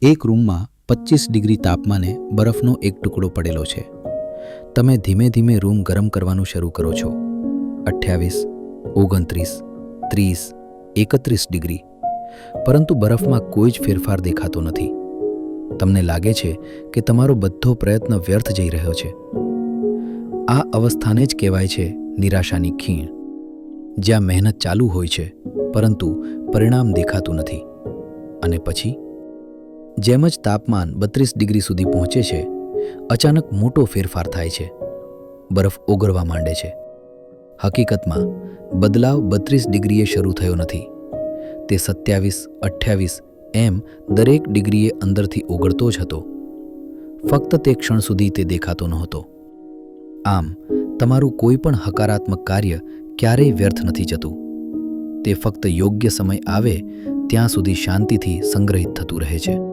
એક રૂમમાં 25 ડિગ્રી તાપમાને બરફનો એક ટુકડો પડેલો છે. તમે ધીમે ધીમે રૂમ ગરમ કરવાનું શરૂ કરો છો. 28, 29, 30, 31 ડિગ્રી. પરંતુ બરફમાં કોઈ જ ફેરફાર દેખાતો નથી. તમને લાગે છે કે તમારો બધો પ્રયત્ન વ્યર્થ જઈ રહ્યો છે. આ અવસ્થાને જ કહેવાય છે નિરાશાની ખીણ, જ્યાં મહેનત ચાલુ હોય છે પરંતુ પરિણામ દેખાતું નથી. અને પછી જેમ જ તાપમાન 32 ડિગ્રી સુધી પહોંચે છે, અચાનક મોટો ફેરફાર થાય છે. બરફ ઓગળવા માંડે છે. હકીકતમાં બદલાવ 32 ડિગ્રીએ શરૂ થયો નથી. તે 27, 28 એમ દરેક ડિગ્રીએ અંદરથી ઓગળતો જ હતો. ફક્ત તે ક્ષણ સુધી તે દેખાતો નહોતો. આમ તમારું કોઈ પણ હકારાત્મક કાર્ય ક્યારેય વ્યર્થ નથી જતું. તે ફક્ત યોગ્ય સમય આવે ત્યાં સુધી શાંતિથી સંગ્રહિત થતું રહે છે.